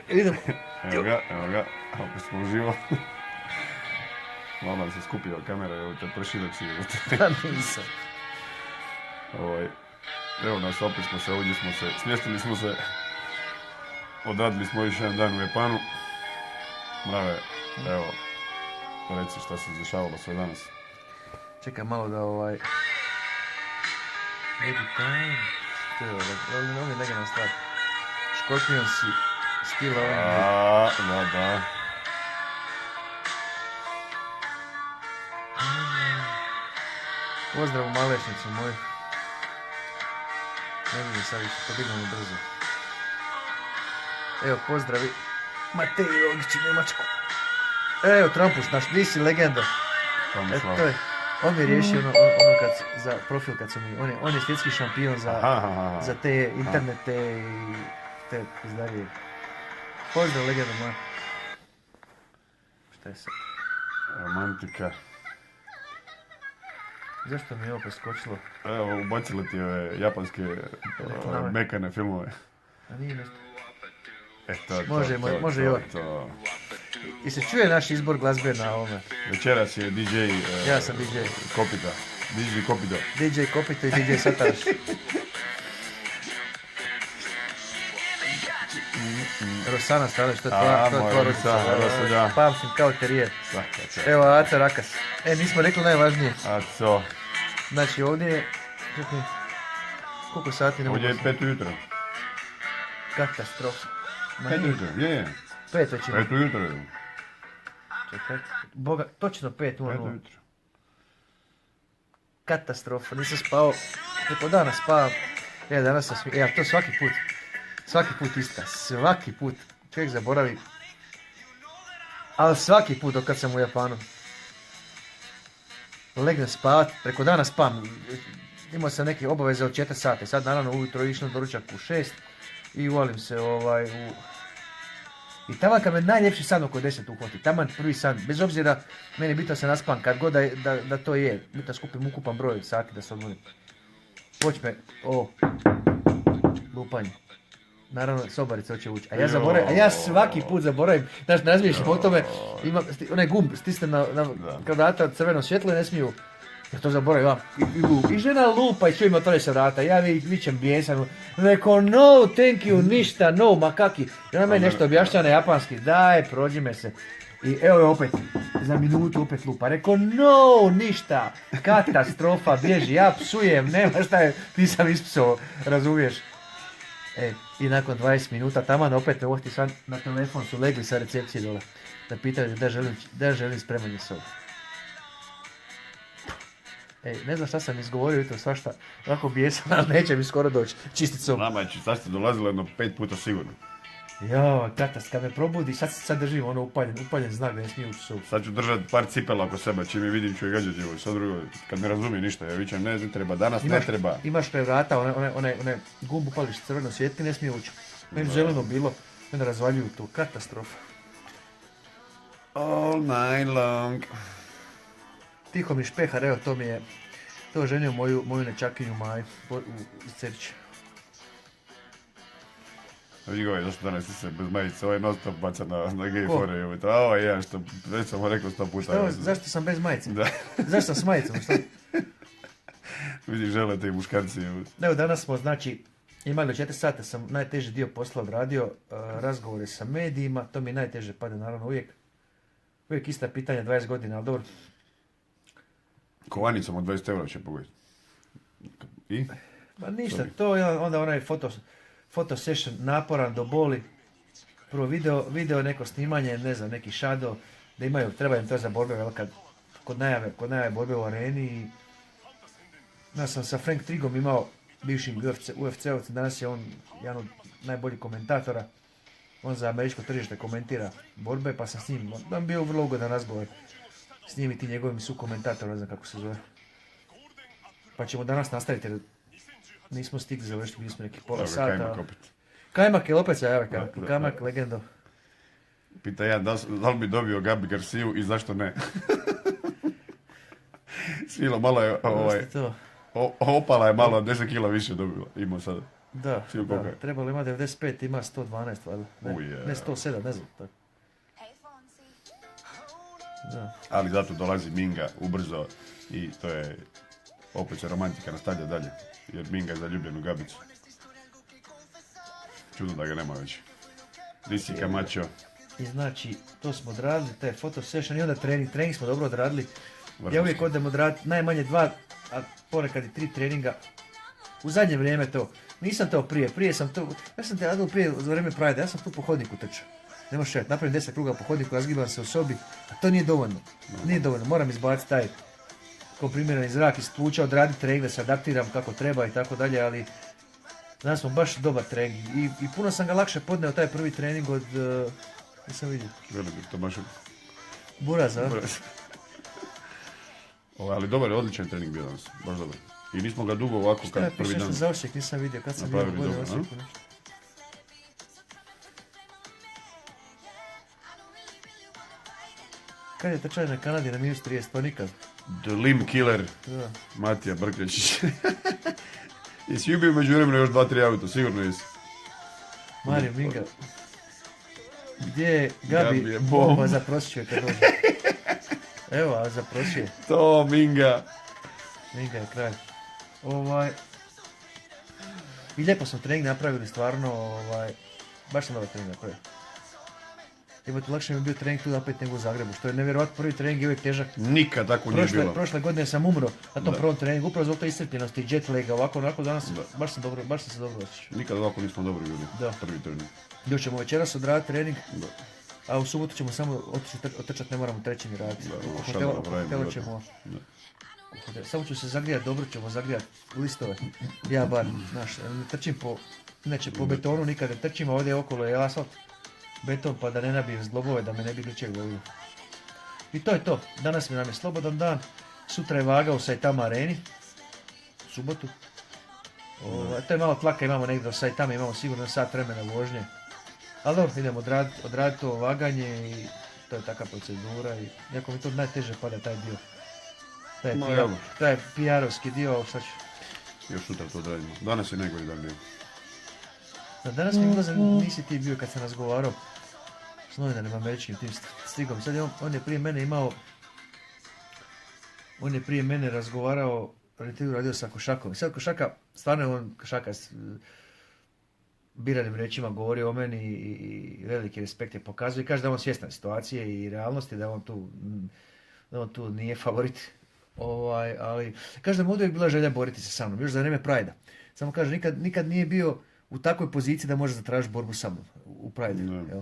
Idemo. Evo ga, opet smo uživo. Malo se skupio kamera, evo te prši dok si Nisam. Evo nas, opet smo se, ovdje smo se, smjestili smo se. Odradili smo još jedan dan u Japanu. Mrave, evo, reci šta se dešavalo sve danas. Čekaj malo da Maybe time. To je ovo je legendarna stvar. Scorpions i Still Alive. Da. Pozdrav u Malešnicu moj. Ne vidim sad više, podignemo brzo. Evo, pozdravi. Matej Rogić u Njemačku. Evo, Trampuš, naš, di si legenda. Eto, to je. On mi je riješio ono za profil kad su mi, on je svjetski šampion za te internete i te izdarije. Pozdrav legenda moja. Šta je sad? Romantika. Zašto mi je ovo preskočilo? Evo, ubacili ti ove japanske mekane filmove. A nije nešto. Može i ovo. I se čuje naš izbor glazbe na ovome? Večeras je DJ... Ja sam DJ. Kopita. DJ Kopito. DJ Kopito i DJ Sataraš. Rosana Stalić, to je tvoja rodica. Pamtim kao terijer. Evo, Aca Rakas. Nismo rekli najvažnije. Aco. Znači, ovdje je... Koliko sati ne mogu... Ovdje je 5 ujutro. Katastrofa. 5 ujutro, je. 5 već ima. 5 ujutro je. Čekaj. Boga, točno 5 ujutro. 5 ujutro. Katastrofa, nisam spao. Preko dana spavam. Danas sam to svaki put. Svaki put ista. Svaki put. Čovjek zaboravi. Ali svaki put dok kad sam u Japanu. Legnem spavat. Preko dana spavam. Imao sam neke obaveze od 4 sata. Sad naravno ujutro išao doručak u 6. I uvalim se u... I taman kad me najljepši san oko 10 uhvati, taman prvi san, bez obzira, meni je bitno se naspan, kad god da to je, bitno skupim ukupan broj sati da se odmorim. Počne, lupanje. Naravno, sobarica hoće ući, a ja svaki put zaboravim, znaš, razmišljam o tome, ima onaj gumb, stisne na vrata crveno svjetlo i ne smiju, ja to zaboravim, i žena lupa i čujem otvore se vrata, ja vićem bijesan, rekao no, thank you, ništa, no, makaki, i ona meni nešto objašnjava na japanski, daj, prođi me se, i evo je opet, za minutu opet lupa, rekao no, ništa, katastrofa, bježi, ja psujem, nema šta je, nisam ispsao, razumiješ. I nakon 20 minuta, taman opet me ohti sad na telefon su legli sa recepcije dole, da pitaju da želim spremanje sobe. Ne znam šta sam izgovorio jutro, svašta, ovako bijesan, ali neće mi skoro doći, čistit sobu. Nama je čistačica dolazila jedno 5 puta sigurno. Jao, katas, kad me probudi, sad držim ono upaljen znak da ne smije ući u sobu. Sad ću držati par cipela oko sebe, čim je vidim ću je gađati ovo, sad drugo, kad ne razumije ništa, ja vićem ne treba, danas ne treba. Imaš pre vrata, one gumbu pališ crveno svjetli, ne smije ući. Meni zeleno bilo, mene razvaljuju tu, katastrofa. All night long. Tiho mi špehar, evo to ženio moju nečakinju Maju iz Cerića. Vidi ga zašto danas se bez majice, ovaj non stop baca na gay fore, ovo je jedan što već sam rekao 100 puta. Zašto sam bez majice? Da. Zašto sam s majicom, šta? Vidi, žele te muškarci. Evo danas smo, znači, imali 4 sata, sam najteži dio posla odradio, razgovore sa medijima, to mi najteže pada naravno uvijek ista pitanja, 20 godina, ali dobro. Kovanicom od 20 € će pogoditi. I? Pa ništa, to je onda onaj foto session naporan do boli. Prvo video neko snimanje, ne znam, neki shadow, da treba im to za borbe, kod najave borbe u areni. I ja sam sa Frank Trigom imao, bivšim UFC-ovcem, danas je on jedan od najboljih komentatora. On za američko tržište komentira borbe, pa sam s njim, on bio vrlo ugodan razgovor. S njim i ti njegovim su komentator, ne znam kako se zove. Pa ćemo danas nastaviti, jer nismo stigli završiti, bili smo neki pola sata. Kajmak opet. Kajmak je opet se jave, Kajmak legendo. Pita ja, da li bi dobio Gabi Garciju i zašto ne? Svilo malo je, opala je malo, 10 kila više dobila, imao sada. Da, Svi u koliko je? trebalo ima 95, ima 112, valjda. Ne 107, ne znam. Tako. Da. Ali zato dolazi Minga ubrzo i to je opet se romantika nastavlja dalje. Jer Minga je zaljubljen u Gabicu. Čudno da ga nema već. Lisi Camacho. I znači, to smo odradili, taj photo session i onda trening. Trening smo dobro odradili. Vrhunski. Ja uvijek odem odraditi najmanje 2, a ponekad i 3 treninga. U zadnje vrijeme to. Nisam to prije sam to, ja sam te radil prije za vrijeme Pride, ja sam tu po hodniku trčao. Ne možeš šet, napravim 10 kruga po hodniku, razgibam se u sobi, a to nije dovoljno. Nije dovoljno, moram izbaciti taj komprimirani zrak iz pluća, odraditi trening da se adaptiram kako treba i tako dalje, ali danas smo baš dobar trening i puno sam ga lakše podneo taj prvi trening od, nisam vidio, Velimir Tomašev. Buraza. Ali dobar je, odličan trening bio danas, baš dobar. I nismo ga dugo ovako Šta je kad prvi piše dan. što za Osijek, nisam vidio, kad sam bio Napravili bolje u dobro, a? Osijeku nešto. Kad je trčanje na Kanadi na minus 30, pa nikad. The Limb Killer, Da. Matija Brkljačić. Jesi ubio među vremenu još 2-3 auto, sigurno jesi. Mario Minga. Gdje je Gabi Gabi? je Bomba bomba. zaprosit ću je kad dođe. Evo, a zaprosit je. To, Minga. Minga je kralj. I lijepo smo trening napravili, stvarno, baš sam dobar trening napravio. Jebote, lakše mi je bio trening tu opet nego u Zagrebu, što je nevjerojatno, prvi trening je uvijek težak. Nikad tako nije bilo. Prošle godine sam umro na tom Da. prvom treningu, upravo zbog te iscrpljenosti, jet laga, ovako, onako, danas Da. baš sam se dobro osjećao. Nikad ovako nismo dobri bili. Da. Prvi trening. Još ćemo večeras odraditi trening, Da. a u subotu ćemo samo otrčati, ne moramo treći ni raditi. Da, U ovo hotelu- šalno u pravimo, hotelu da. ćemo, Da. samo ću se zagrijati, dobro ćemo zagrijati listove. Ja bar, znaš, ne trčim inače po betonu nikad ne trčim, a ovdje okolo je asfalt, beton, pa da ne nabijem zglobove, da me ne bi ničeg lovilo. I to je to, danas nam je slobodan dan, sutra je vaga u Saitama areni, u subotu. To je malo tlaka, imamo negdje do Saitama, imamo sigurno sat vremena vožnje. Ali dobro, idemo odraditi to vaganje i to je takva procedura i jako mi to najteže pada taj dio. Ma, evo. Taj PR-ovski dio, sad ću. Još sutra to odradimo. Danas je najgori dan bio. Danas mi ulaze, nisi ti bio kad sam razgovarao s novinarima američkim tim stigom. Sad je on je prije mene imao, on je prije mene razgovarao, radio sa Košakom. Sad Košaka, stvarno je on Košaka s biranim rečima govorio o meni i veliki respekt je pokazuje. Kaže da je on svjestan situacije i realnosti, da on tu nije favorit. Ali kaže da mu uvijek bila želja boriti se sa mnom, još za vrijeme Pride-a. Samo kaže, nikad nije bio u takvoj poziciji da može zatražiti borbu sa mnom u Pride-u. Jel?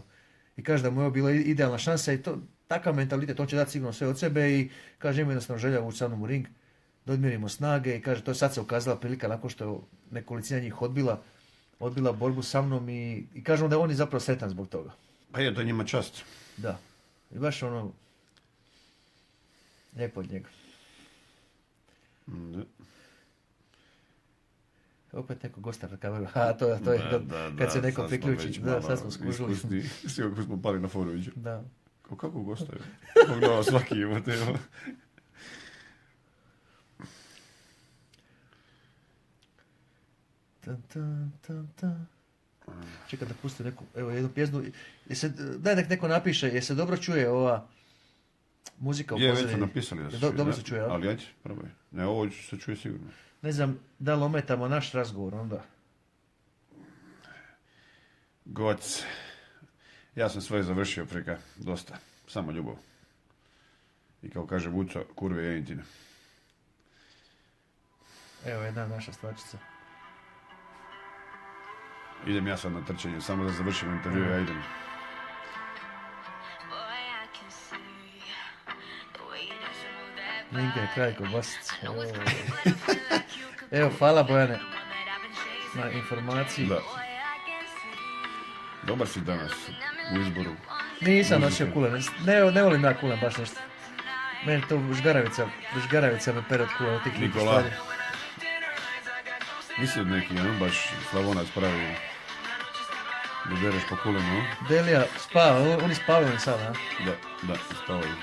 I kaže da mu je ovo bila idealna šansa i to, takav mentalitet, on će dati sigurno sve od sebe i kaže ima jednostavno želja ući sa mnom u ring, da odmjerimo snage i kaže to je sad se ukazala prilika nakon što je nekolicina njih odbila borbu sa mnom i kažemo da on je zapravo sretan zbog toga. Pa je, to je njima čast. Da. I baš ono, lijepo od njega. Da. Opet neko gosta na kameru. To je kad se neko priključi. Da, sad smo skužili. Svi kako smo pali na Foroviću. Da. Kako gosta je? Pogledao svaki imate. Čekaj da pusti neku, evo jednu pjesmu. Daj nek neko napiše, jer se dobro čuje ova muzika u Je, već su pozadini. napisali da se Dobro čuje. se čuje, jel? Ali ajde, probaj. Ne, ovo se čuje sigurno. Ne znam da li ometamo naš razgovor onda. Goc. Ja sam svoje završio prika. Dosta. Samo ljubav. I kao kaže Vuco, kurve jejentine. Evo jedna naša stvačica. Idem ja sad na trčanje, samo da završim intervju, ja idem. Minka je kraj kobasic. Evo, hvala Bojane na informaciji. Da. Dobar si danas u izboru. Nisam nosio kulen, ne volim ja kulen baš nešto. Meni to žgaravica me pere od kulen, od tih nekih Nikola. stvari. Nisi od neki, ono baš Slavonac pravi. Da bereš po kulenu, Delija spava, oni spavaju sad, a? Da, spavaju.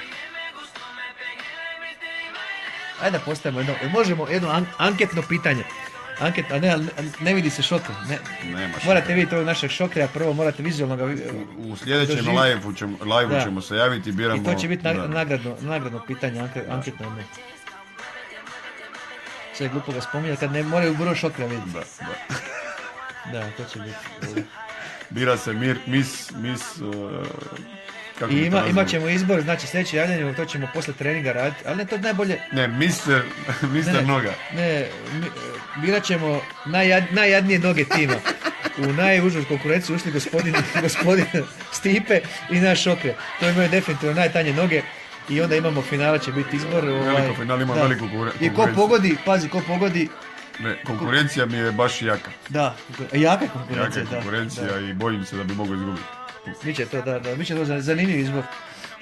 Ajde da postavimo možemo jedno anketno pitanje. Anket, a ne vidi se šokre. Nema Morate šokera. vidjeti ovog našeg šokera, prvo morate vizualno ga U sljedećem doživjeti. live Da. ćemo se javiti i biramo... I to će biti da. nagradno pitanje, anketno jedno. Sve je glupo ga spominjati kad ne moraju broj šokra vidjeti. Da. Da, to će biti. Bira se kako I bi to imat nazvali? ćemo izbor, znači sljedeće javljanje, to ćemo poslije treninga raditi, ali ne to najbolje. Ne, mister Noga. Ne, birat ćemo najjadnije noge tima. U najužu konkurenciju ušli gospodin Stipe i naš Šokre. To imaju definitivno najtanje noge. I onda imamo finale, će biti izbor. Veliko final ima da. veliku I konkurenciju. ko pogodi. Ne, konkurencija mi je baš jaka. Da, jaka konkurencija. Jaka je konkurencija da. i bojim se da bi mogao izgubiti. Biće to, biće to zanimljiv izbor.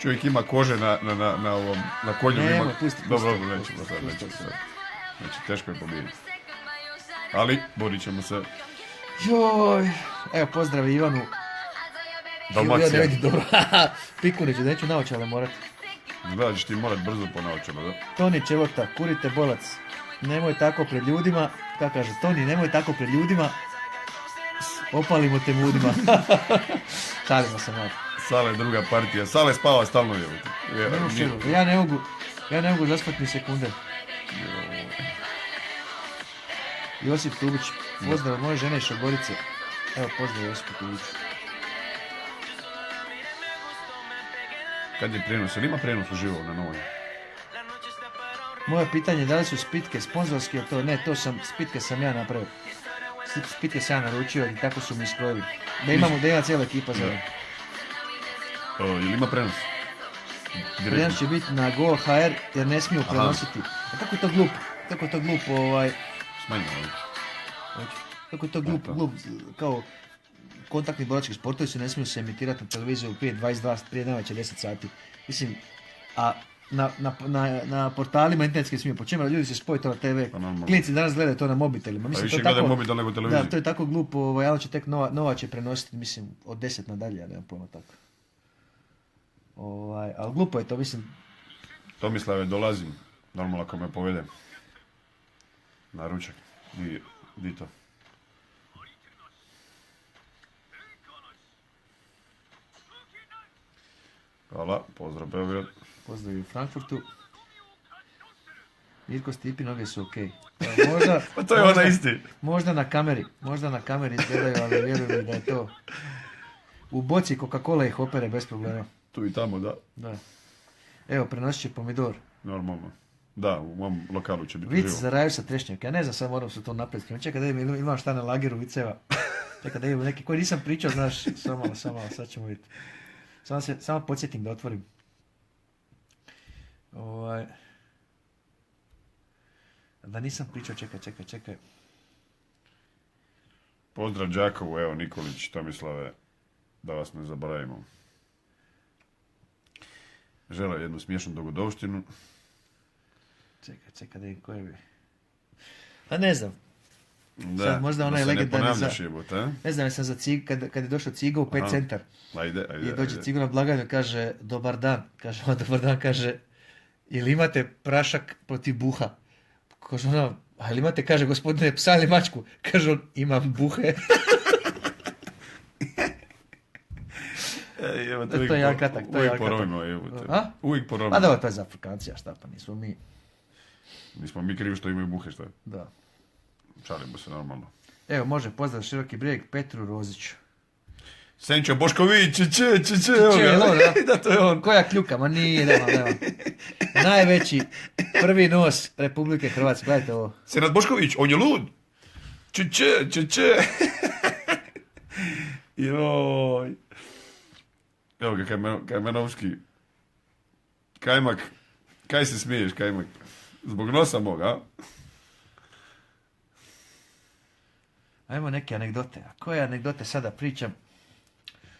Čovjek ima kože na konju. Nemoj, pusti. Dobro, nećemo sad. Znači, teško je pobijediti. Ali, borit ćemo se. Joj, evo pozdrav Ivanu. Dalmacija. Ja ne vidim dobro. Pikuniću, neću naočale morati. Da, ćeš ti morat brzo po naočama, da? Toni Čevota, kurite bolac. Nemoj tako pred ljudima. Kako kaže, Toni, nemoj tako pred ljudima. Opalimo te mudima. Šalimo se malo. Sale druga partija. Sale spava stalno je. Ja ne mogu zaspati ni sekunde. Josip Tubić, pozdrav od moje žene iz Šogorice. Evo pozdrav Josipu Tubiću. Kad je prijenos? Ili ima prijenos uživo na Novoj? Moje pitanje je da li su spitke sponzorski, a to ne, spitke sam ja napravio. Spitke sam ja naručio i tako su mi iskrojili. Da ima cijela ekipa za Ili ima prenos? Prenos će biti na Go.hr jer ne smiju prenositi. A kako je to glupo? Kako je to glupo Smanjeno. Kako je to glupo, kao kontaktni borački sportovi se ne smiju se emitirati na televiziju prije 22, prije navečer 10 sati. Mislim, a na portalima internetski smiju. Po čemu ljudi se spoje to na TV? Klinici danas gledaju to na mobitelima. Mislim, više gledaju mobitel nego televiziju. Da, to je tako glupo, ali će tek Nova će prenositi, mislim, od 10 nadalje, ja nemam pojma tako. Ali glupo je to, mislim. Tomislave, dolazim, normalno ako me povede. Na ručak. Di to? Hvala, pozdrav Beograd. Pozdrav u Frankfurtu. Mirko Stipi, noge su okej. Pa to je ona isti. Možda na kameri izgledaju, ali vjerujem da je to. U boci Coca-Cola ih opere bez problema. Tu i tamo, da. Da. Evo, prenosit će pomidor. Normalno. Da, u mom lokalu će biti Vic živo. za raju sa trešnjaka. Ja ne znam, sad moram se to napred krenuti. Čekaj da imam šta na lageru viceva. Čekaj da imam neki koji nisam pričao, znaš. Samo malo, sad ćemo vidjeti. Samo podsjetim da otvorim. Da nisam pričao, čekaj. Pozdrav Đakovu, evo Nikolić, Tomislave, da vas ne zaboravimo. Žele jednu smiješnu dogodovštinu. Čekaj da im koje bi. Pa ne znam. Da, sad možda onaj da se ne legendarni ponavljaš jebote, a? Ne znam, ja sam za kad je došao Cigo u 5 centar. Ajde. I dođe Cigo na blagajnu i kaže, dobar dan. Kaže, ili imate prašak protiv buha? Kaže ona, a ili imate, kaže, gospodine, psa ili mačku? Kaže on, imam buhe. To je jak atak. Uvijek porovimo, uvijek porovimo. A dobro, to je za Afrikancija, šta pa nismo mi. Nismo mi krivi što imaju buhe, šta je? Da. Šalimo se normalno. Evo, može pozdrav Široki Brijeg, Petru Roziću. Senčo Bošković, evo ga. Da, to je on. Koja kljuka, ma nije, nema. Najveći prvi nos Republike Hrvatske, gledajte ovo. Senad Bošković, on je lud. Če. Joj. Evo ga, Kajmanovski. Kajmak, kaj se smiješ, Kajmak? Zbog nosa moga, a? Ajmo neke anegdote. A koje anegdote sada pričam?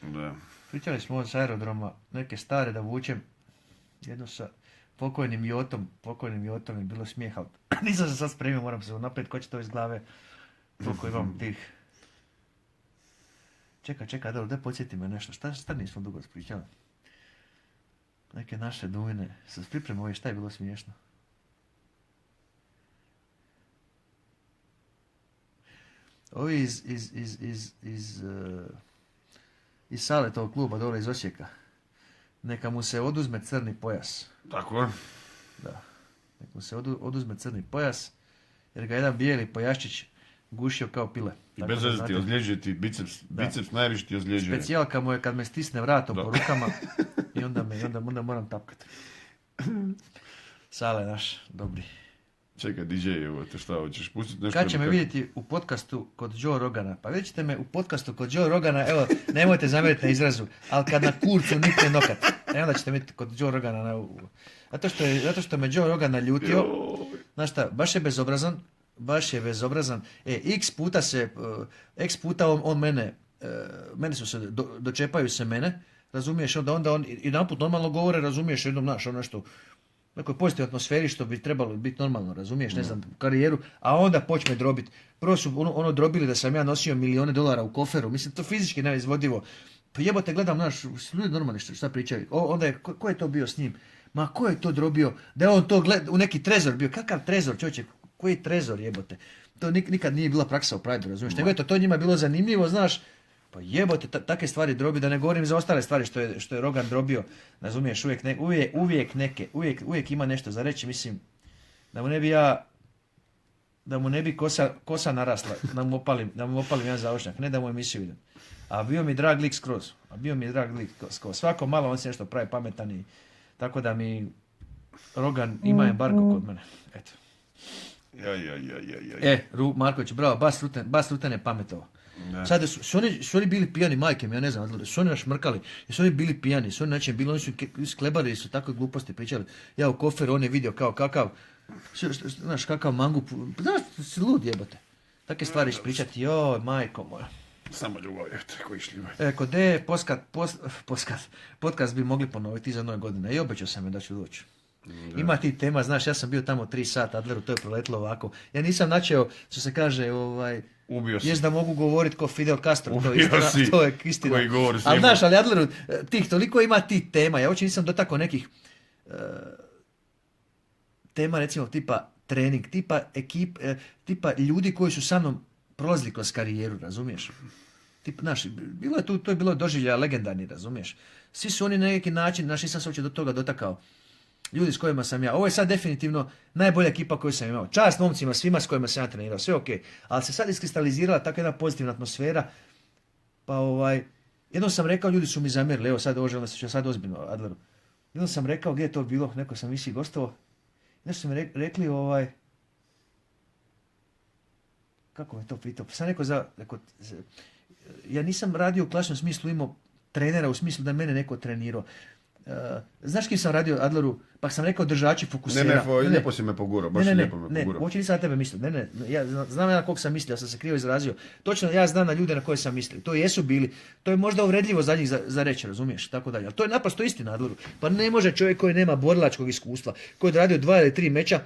Da. Pričali smo s aerodroma, neke stare da vučem. Jedno sa pokojnim Jotom je bilo smijeha. Nisam se sad spremio, moram se naprijed, ko će to iz glave. Koliko imam tih. Čekaj, dobro, da podsjeti me nešto. Šta nismo dugo pričali? Neke naše dujne. Sa pripremom, šta je bilo smiješno? Ovi iz sale tog kluba dole iz Osijeka. Neka mu se oduzme crni pojas. Tako? Da. Neka mu se oduzme crni pojas, jer ga jedan bijeli pojaščić gušio kao pile. I bez veze ti ozljeđuje ti biceps najviše ti ozljeđuje. Specijalka mu je kad me stisne vratom po rukama i onda moram tapkati. Sale naš, dobri. Čekaj, DJ, evo te šta, hoćeš pustiti nešto? Kad će me vidjeti u podcastu kod Joe Rogana? Pa vidjet ćete me u podcastu kod Joe Rogana, evo, nemojte zamjeriti na izrazu, ali kad na kurcu nikne nokat. Onda ćete vidjeti kod Joe Rogana. Zato što me Joe Rogan naljutio. Znaš šta, baš je bezobrazan. X puta on mene su se, dočepaju se mene, razumiješ, onda on jedanput normalno govore, razumiješ, jednom naš, ono nešto, nekoj pozitivnoj atmosferi što bi trebalo biti normalno, razumiješ, ne znam, karijeru, a onda počne drobiti. Prvo su ono drobili da sam ja nosio milijone dolara u koferu, mislim, to fizički neizvodivo. Pa jebote, gledam, naš, ljudi normalni šta pričaju. Onda je, ko je to bio s njim? Ma ko je to drobio? Da je on to u neki trezor bio. Kakav trezor, čovječe? Koji trezor, jebote? To nikad nije bila praksa u Prideu, razumiješ? Nego to njima bilo zanimljivo, znaš. Pa jebote, takve stvari drobi, da ne govorim za ostale stvari što je Rogan drobio, razumiješ, uvijek ima nešto za reći, mislim, da mu ne bi kosa narasla, da mu opalim jedan završnjak, ne da mu emisiju idem. A bio mi drag lik skroz, svako malo on se nešto pravi pametan i tako da mi Rogan ima embargo kod mene, eto. Marković, bravo, Bas Rutan je pametovao. Sad su oni bili pijani, majke mi, ja ne znam, su oni našmrkali, su oni bili pijani, su oni način bili, oni su sklebali, su takve gluposti pričali, ja u koferu, on je vidio kao kakav, znaš, kakav mangup, znaš, si lud jebote, takve stvari pričati, joj, majko moja. Samo ljubav je, tako išli. Kod podcast bi mogli ponoviti za nove godine i obećao sam je da ću doći. Da. Ima ti tema, znaš, ja sam bio tamo 3 sata, Adleru, to je proletilo ovako. Ja nisam načeo, što se kaže, jest da mogu govoriti ko Fidel Castro, to je istina. Ali znaš, ali Adleru, toliko ima ti tema, ja uopće nisam dotakao nekih tema, recimo, tipa trening, tipa ljudi koji su sa mnom prolazili kroz karijeru, razumiješ? Znaš, to je bilo doživljaja legendarni, razumiješ? Svi su oni na neki način, znaš, nisam se uopće do toga dotakao. Ljudi s kojima sam ja. Ovo je sad definitivno najbolja ekipa koju sam imao. Čast momcima, svima s kojima sam ja trenirao. Sve ok. Ali se sad iskristalizirala tako jedna pozitivna atmosfera. Pa jednom sam rekao, ljudi su mi zamjerili. Evo sad ovo želim da se sad ozbiljno, Adleru. Jednom sam rekao, gdje je to bilo? Neko sam visi gostovao. Nešto su mi rekli, kako me to pitao? Sam rekao, ja nisam radio u klasičnom smislu, imao trenera u smislu da mene neko trenirao. Znaš kim sam radio, Adleru? Pa sam rekao držači fokusera. Lijepo si me pogurao, baš lijepo me pogurao. Uopće nisam na tebe mislio. Ja znam na kog sam mislio, ja sam se krivo izrazio. Točno, ja znam na ljude na koje sam mislio. To jesu bili. To je možda uvredljivo za njih za reći, razumiješ? Tako dalje. Ali to je naprosto istina, Adleru. Pa ne može čovjek koji nema borilačkog iskustva, koji je radio 2 ili 3 meča,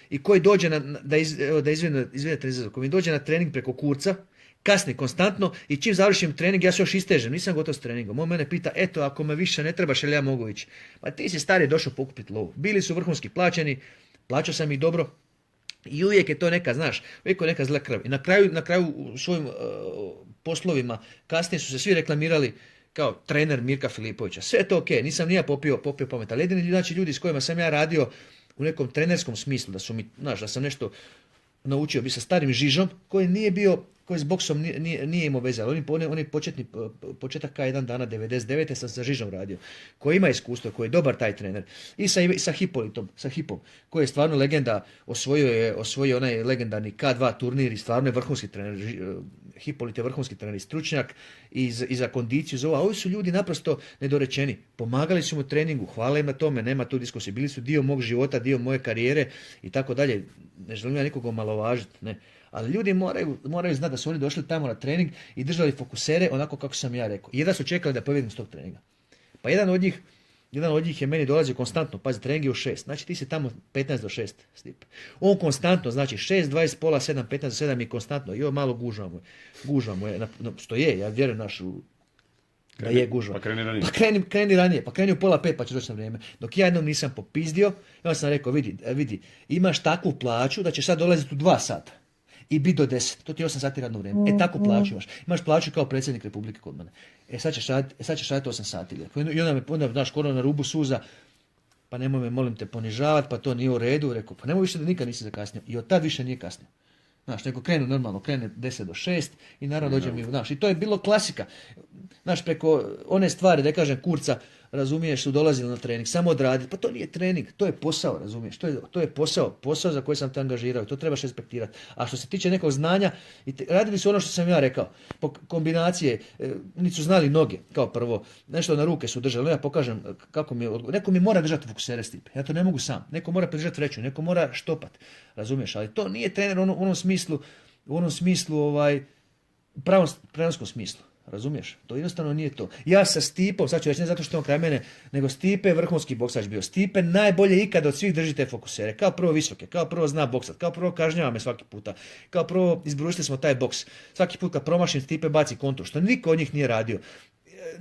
i koji dođe da izvede trezor, koji dođe na trening preko kurca, kasni konstantno i čim završim trening ja se još istežem, nisam gotov s treningom. On mene pita, eto, ako me više ne trebaš, ili ja mogu ići. Pa ti si stari došao pokupiti lovu. Bili su vrhunski plaćeni, plaćao sam ih dobro i uvijek je to neka, znaš, uvijek je neka zla krv. I na kraju u svojim poslovima kasnije su se svi reklamirali kao trener Mirka Filipovića. Sve je to ok, nisam ni ja popio pamet, ali jedini ljudi s kojima sam ja radio u nekom trenerskom smislu, da su mi, znaš, da sam nešto naučio bi sa starim Žižom, koji nije bio, koji s boksom nije imao veze, ali oni početak K1 dana 99. sam sa Žižom radio, koji ima iskustvo, koji je dobar taj trener. I sa Hipom, koji je stvarno legenda, osvojio onaj legendarni K2 turnir i stvarno je vrhunski trener. Hipolit je vrhunski trener i stručnjak i za kondiciju, a ovi su ljudi naprosto nedorečeni. Pomagali su mu u treningu, hvala im na tome, nema tu diskusije. Bili su dio mog života, dio moje karijere i tako dalje. Ne želim ja nikoga omalovažiti, ne. Ali ljudi moraju znati da su oni došli tamo na trening i držali fokusere onako kako sam ja rekao. Jedan su čekali da pobjegnu s tog treninga. Pa jedan od njih je meni dolazio konstantno, pazi, trening je u 6. Znači ti si tamo 15 do 6. Stip. On konstantno, znači 6, 20, pola, 7, 15 do 7 je konstantno. I ovo malo gužva mu je, što je, ja vjerujem da je gužva. Pa kreni ranije. Pa kreni u pola 5 pa će doći na vrijeme. Dok ja jednom nisam popizdio, ja sam rekao, vidi, imaš takvu plaću da će sad dolaziti u 2 sata. i bit do 10. To ti je 8 sati radno vrijeme. E tako plaću imaš. Imaš plaću kao predsjednik Republike kod mene. Sad ćeš raditi 8 sati. I onda znaš, skoro na rubu suza, pa nemoj me, molim te, ponižavati, pa to nije u redu. Rekao, pa nemoj više da nikad nisi zakasnio. I od tad više nije kasnio. Znaš, nego krenu normalno, krene 10 do 6 i naravno dođe mi, znaš, i to je bilo klasika. Znaš, preko one stvari, da kažem, kurca, razumiješ, su dolazili na trening, samo odraditi, pa to nije trening, to je posao, razumiješ, to je posao za koji sam te angažirao, to trebaš respektirati. A što se tiče nekog znanja, radili su ono što sam ja rekao, po kombinacije, niti su znali noge, kao prvo, nešto na ruke su držali, ja pokažem kako mi je odgovor. Neko mi mora držati fokusere Stipe, ja to ne mogu sam, neko mora pridržati vreću, neko mora štopat, razumiješ, ali to nije trener u onom smislu, u pravom prenoskom smislu. Razumiješ? To jednostavno nije to. Ja sa Stipom, sad ću reći ne zato što je on kraj mene, nego Stipe je vrhunski boksač bio. Stipe najbolje ikada od svih drži te fokusere. Kao prvo visoke, kao prvo zna boksat, kao prvo kažnjava me svaki puta. Kao prvo izbrušili smo taj boks. Svaki put kad promašim Stipe baci kontru, što niko od njih nije radio.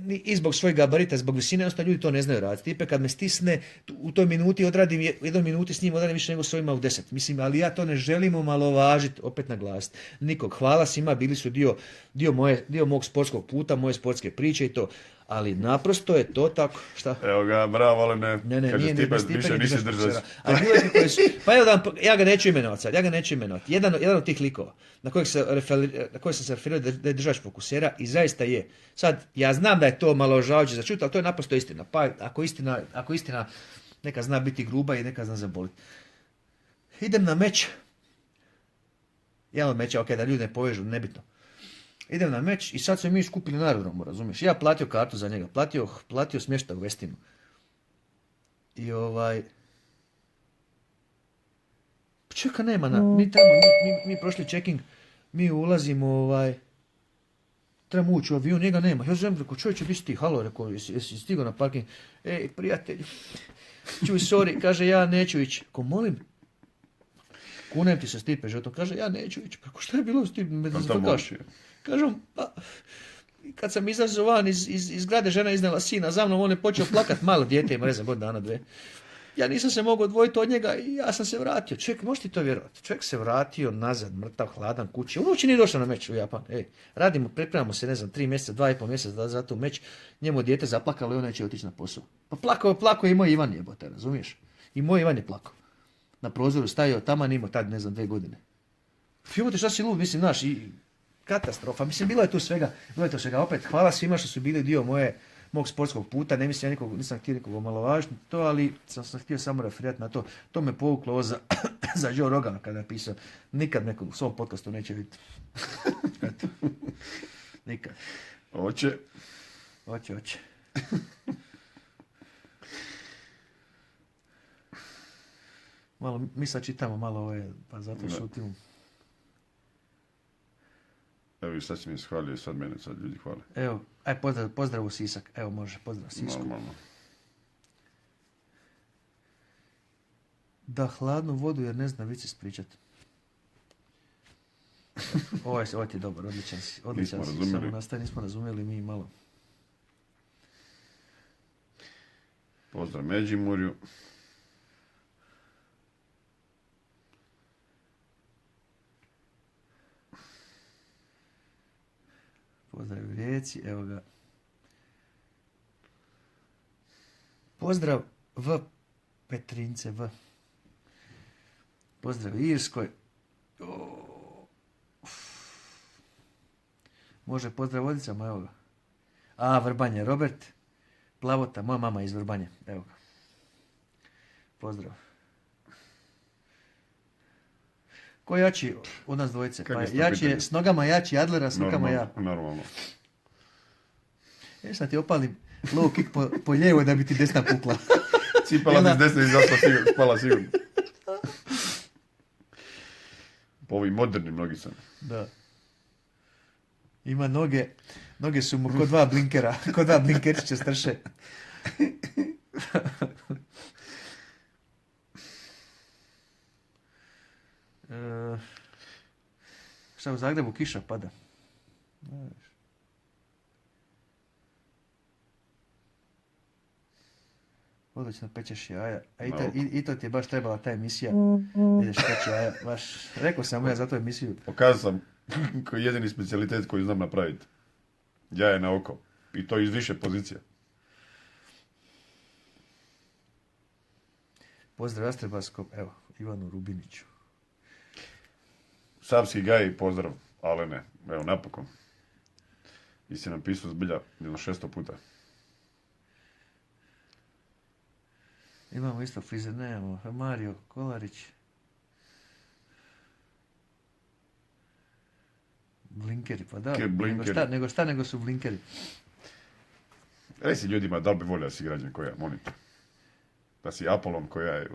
I zbog svojih gabarita, zbog visine, jednostavno ljudi to ne znaju raditi. Stipe kad me stisne, u toj minuti odradim, jednoj minuti s njim odradim više nego s ovima u 10. Mislim, ali ja to ne želim omalovažiti, opet naglasiti. Nikog. Hvala svima, bili su dio mog sportskog puta, moje sportske priče i to. Ali naprosto je to tako. Šta? Evo ga, bravo, ali ne. Ne, Kaže, nije Stipe, više nisi držao. Ali bilo je koji su, pa ja ga neću imenovati sad, Jedan od tih likova na kojeg sam se referirao da je držač fokusera i zaista je. Sad, ja znam da je to malo žalođe za čuti, ali to je naprosto istina. Pa ako istina neka zna biti gruba i neka zna zaboliti. Idem na meč. Jedan od meča, ok, da ljudi ne povežu, nebitno. Idem na meč i sad smo mi skupili na aerodromu, razumiješ? Ja platio kartu za njega, platio smještaj u Westinu. I čeka, nema mi prošli checking, mi ulazimo, trebamo ući u avion, njega nema. Ja zovem, rekao, čovječe, di si ti? Halo, rekao, jesi stigao na parking? Ej, prijatelj, čuj, sorry, kaže, ja neću ići. Ko, molim? Kunem ti se Stipe životom, kaže, ja neću ići. Preko, šta je bilo s tim? Me zvrkaš. Kažem, pa, kad sam izlazio van iz zgrade, žena iznela sina za mnom, on je počeo plakat, malo dijete ima, ne znam, godina, dana, 2. Ja nisam se mogao odvojiti od njega i ja sam se vratio. Čovjek, možeš ti to vjerovati? Čovjek se vratio nazad, mrtav, hladan, kući. On uopće nije došao na meč u Japan. Radimo, pripremamo se, ne znam, 3 mjeseca, 2,5 mjeseca za tu meč. Njemu dijete zaplakalo i on neće otići na posao. Pa plakao i moj Ivan jebote, razumiješ? I moj Ivan je plakao. Na prozoru stajao, taman imao tad, ne znam, 2 godine. Jebote, šta si lud, mislim, znaš, i katastrofa. Mislim, bilo je tu svega. Opet, hvala svima što su bili dio mog sportskog puta. Ne mislim, nisam htio nikog omalovažiti to, ali sam htio samo referirati na to. To me povuklo ovo za Joe Rogana kada je pisao. Nikad nekog u svom podcastu neće vidjeti. Eto. Nikad. Hoće. Malo, mi sad čitamo malo pa zato šutimo. Evo i sad si mi shvalio, sad mene sad ljudi hvale. Evo, pozdrav u Sisak. Evo može, pozdrav Sisku. Normalno. Da hladnu vodu jer ne zna vici ispričat. Ovo ti je dobar, odličan si. Samo nastaje, nismo razumjeli mi malo. Pozdrav Međimurju. Pozdrav u Rijeci, evo ga. Pozdrav v Petrince, v. Pozdrav Irskoj. Može pozdrav Vodicama, evo ga. Vrbanje, Robert. Plavota, moja mama iz Vrbanje, evo ga. Pozdrav. Ko jači od nas dvojice? Pa jači je s nogama jači Adlera, s rukama ja. Normalno. Sad ti opalim low kick po lijevo da bi ti desna pukla. Cipala ti s desne i spala sigurno. Po ovim modernim nogicama. Da. Ima noge su mu ko 2 blinkera, ko 2 blinkerčića strše. Šta u Zagrebu kiša pada? Odlično pečeš jaja. A Na i to ti je baš trebala ta emisija. Ideš peći jaja. Baš, rekao sam mu ja za tu emisiju. Pokazao sam koji je jedini specijalitet koji znam napraviti. Jaje na oko. I to iz više pozicija. Pozdrav Astrebarskom, evo, Ivanu Rubiniću. Savski Gaj, pozdrav, ali ne, evo napokon. I si napisao zbilja 600 puta. Imamo isto frizer, nemamo. Mario Kolarić. Blinkeri, pa da. Nego su blinkeri. Reci ljudima da li bi volio da si građan koja monitor. Da si Apolon koja je...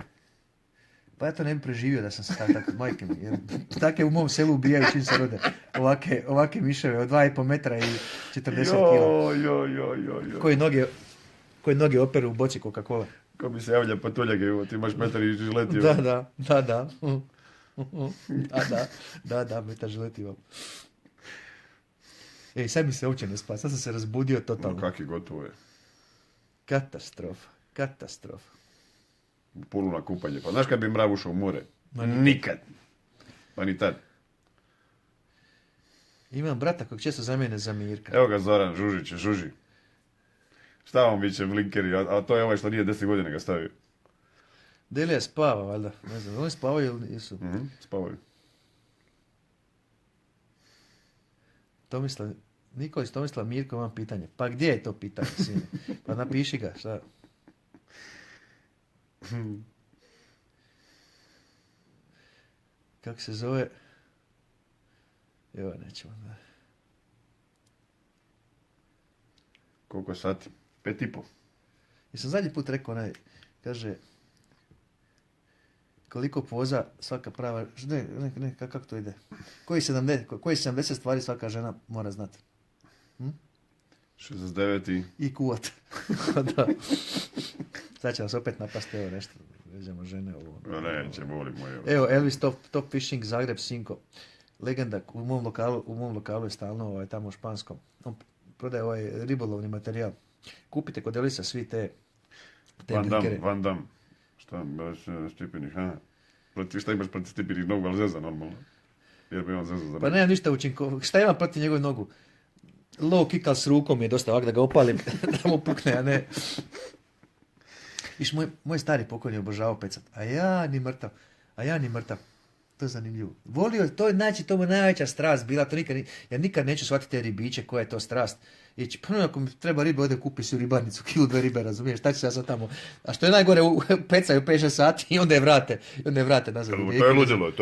Pa ja to ne bi preživio da sam se tako, majke mi. Jer tako u mom selu ubijaju čim se rode. Ovake miševe od 2,5 metra i 40 kila. Koji noge operu u boci Coca-Cola. Ko bi se javlja patuljage, ti imaš metar i žileti. Da, metar žileti. Ej, sad mi se uopće ne spava, sad sam se razbudio totalno. Kak je gotovo je. Katastrofa. Pulu na kupanje. Pa znaš kad bi mrav ušao u more? Nikad. Pa ni tad. Imam brata kojeg često zamijene za Mirka. Evo ga Zoran Žužić, Žuži. Šta vam biće blinkeri, a to je ovaj što nije 10 godina ga stavio. Delija spava, valjda. Ne znam, oni spavaju ili nisu? Spavaju. Tomislav Mirko, imam pitanje. Pa gdje je to pitanje, sine? Pa napiši ga, šta? Kako se zove? Evo, nećemo, da. Koliko sati? 5,5. Jesam zadnji put rekao kaže, koliko poza svaka prava, ne, kako to ide? Koji 70 stvari svaka žena mora znati? 69. I kuvat. Da. Sad će nas opet napasti, evo nešto, veđamo žene ovo. Neće, volimo. Evo, Elvis Top Fishing, Zagreb, Sinko. Legenda u mom lokalu je stalno tamo u Španskom. On prodaje ribolovni materijal. Kupite kod Elisa svi te blinkere. Van Damme. Šta Stipinih, ha? Šta imaš protiv Stipinih nogu, ali zeza normalno. Jer bi on zeza za pa nemam ništa učinkovno. Šta imam protiv njegove nogu? Low kick, ali s rukom je dosta ovak da ga opalim, da mu pukne, a ne... Viš, moj stari pokojni obožavao pecat, a ja ni mrtav. To je zanimljivo. Volio, to mu je najveća strast bila, ja nikad neću shvatiti te ribiće, koja je to strast. Ići, pa ako mi treba ribe, ode kupi si u ribarnicu, kilu 2 ribe, razumiješ, šta ću se ja sad tamo. A što je najgore, pecaju 5-6 sati i onda je vrate nazad. To je ludilo,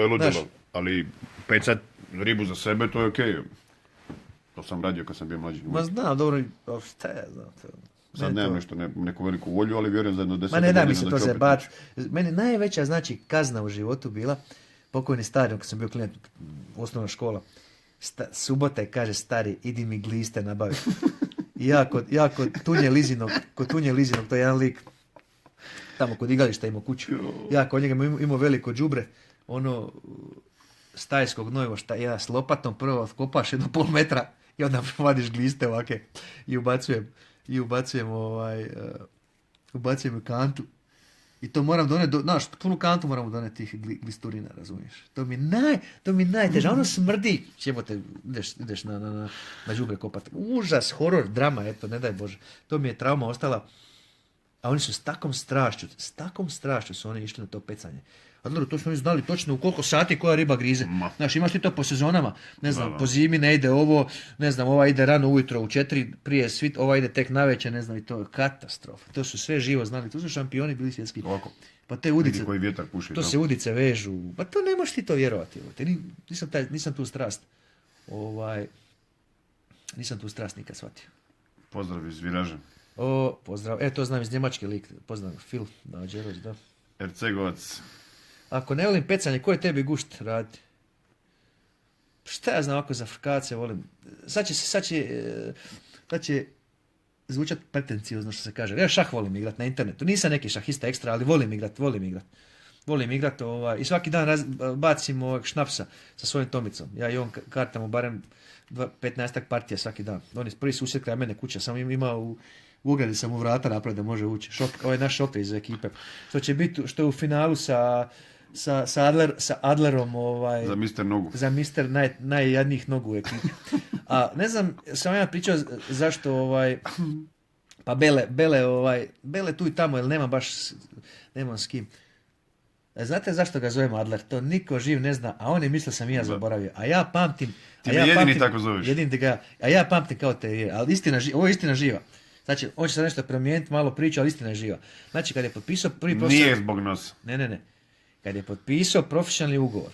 ali pecat ribu za sebe, to je okej. To sam radio kad sam bio mlađi. Ma znam, dobro, šta ja znam. Sad nemam nešto, neku veliku volju, ali vjerujem za jedno 10 godina. Ma ne da mi se to zabat. Meni najveća, znači, kazna u životu bila, pokojni stari, kad sam bio klijent, osnovna škola, subota je, kaže stari, idi mi gliste nabaviti. I ja kod tunje lizinog, to je jedan lik, tamo kod igrališta imao kuću. Ja kod njega imao veliko đubre, ono, stajskog gnojiva, ja s lopatom prvo kopaš 1,5 metra i onda vadiš gliste ovake i ubacujem u kantu. I to moram doneti, punu kantu moramo doneti tih glisturina, razumiješ. To mi najteže, ono smrdi. Jebote, ideš na đubre kopati. Užas, horor, drama, eto, ne daj Bože. To mi je trauma ostala. A oni su s takvom strašću su oni išli na to pecanje. A dobro, to su oni znali točno u koliko sati koja riba grize. Znaš, imaš ti to po sezonama. Ne znam, po zimi ne ide ovo, ne znam, ova ide rano ujutro u 4, prije svit, ova ide tek navečer, ne znam, i to je katastrofa. To su sve živo znali, to su šampioni bili svjetski. Ovako. Pa te udice, koji vjetar puši, to se udice vežu, pa to ne možeš ti to vjerovati. Nisam tu strast. Nisam tu strast nikad shvatio. Pozdrav iz Viraža. Pozdrav, to znam iz Njemačke lik, pozdrav, Phil Nađerović, da. Ercegovac. Ako ne volim pecanje, ko je tebi gušt raditi? Šta ja znam, ako za frkace volim. Sad će zvučati pretenciozno što se kaže. Ja šah volim igrat na internetu. Nisam neki šahista ekstra, ali volim igrat. I svaki dan bacim šnapsa sa svojim Tomicom. Ja i on kartamo barem 15 partija svaki dan. On je prvi susjed kraj mene kuća. Sam imao U ogradi sam u vrata napravio da može ući. Ovaj naš šofer iz ekipe. Što će biti, što je u finalu sa Adlerom, Za Mister Nogu. za Mister najjadnijih nogu u ekipi. A ne znam, sam ja pričao zašto pa Bele tu i tamo, jer nemam s kim. Znate zašto ga zovem Adler? To niko živ ne zna, a on je mislio sam i ja zaboravio. A ja pamtim... Ti me jedini tako zoveš. A ja pamtim kao te, ali ovo je istina živa. Znači, on će se nešto promijeniti, malo priča, ali istina je živa. Znači, kad je potpisao prvi profesionalni... Nije zbog nosa. Ne. Kad je potpisao profesionalni ugovor,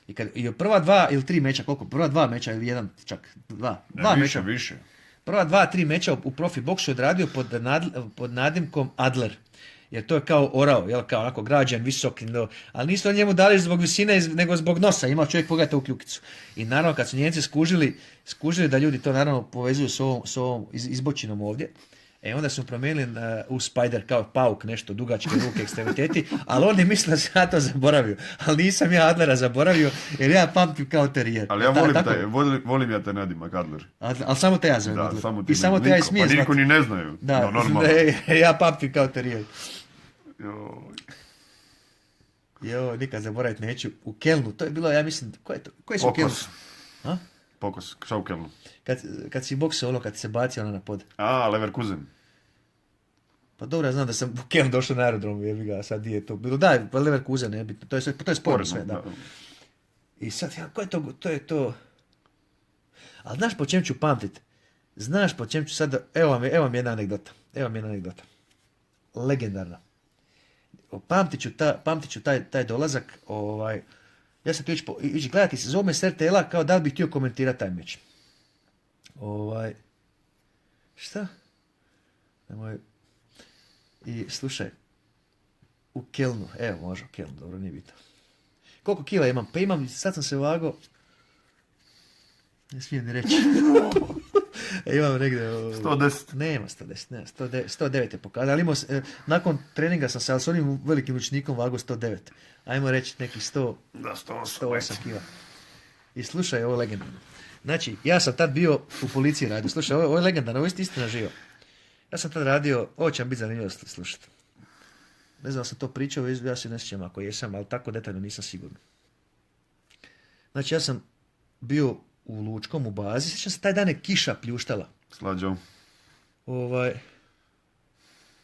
i prva 2 ili 3 meča, koliko? Prva 2 meča ili jedan, čak 2 meča. Više. Prva 2-3 meča u profi boksu je odradio pod nadimkom Adler. Jer to je kao orao, jel, kao onako građan, visok, ali nisu on njemu dali zbog visine, nego zbog nosa, imao čovjek pogledajte u kljukicu. I naravno kad su Nijemci skužili da ljudi to naravno povezuju s ovom izbočinom ovdje, onda su promijenili u Spider kao pauk, nešto, dugačke ruke, ekstremiteti, ali on je mislio da sam ja to zaboravio. Ali nisam ja Adlera zaboravio, jer ja pamtim kao terijer. Ali ja volim ja te nadimak Adler. Ali samo te ja zovem Adler. Samo I samo te ja i smijem zvati. Pa niko ni ne znaju. Da, normalno. Ja pamtim kao terijer. Joj. Nikad zaboraviti neću. U Kelnu, to je bilo, ja mislim, koje su u Kelnu? Pokos, šta u Kelnu? Kad si boksao kad se bacio na pod. Leverkusen. Pa dobro, ja znam da sam u Kelnu došao na aerodromu, jebi ga, sad je to bilo. Da, Leverkusen, nebitno, to je sporno sve, da. I sad, to je to. Ali znaš po čem ću pamtit? Znaš po čem ću sad, evo vam jedna anegdota. Legendarna. Pamtit ću taj dolazak, ja sam tu ići gledati se zove s RTL-a kao da li bih htio komentirati taj meč. Šta? I slušaj, u Kelnu, može u Kelnu, dobro, nije bitno. Koliko kila imam? Pa imam, sad sam se vagao, ne smijem ni reći. Imam negdje... 110. Nema 109 je pokazao, ali nakon treninga sam se, ali s onim velikim ručnikom vagao 109. Ajmo reći nekih 108 kila. I slušaj, ovo je legendarno. Znači, ja sam tad bio u policiji radio. Slušaj, ovo je legendarno, ovo je istina živo. Ja sam tad radio, ovo će vam biti zanimljivo slušati. Ne znam da sam to pričao, ja se ne sjećam ako jesam, ali tako detaljno nisam siguran. Znači, ja sam bio u Lučkom, u bazi, sjećam se, taj dan je kiša pljuštala. Slađo.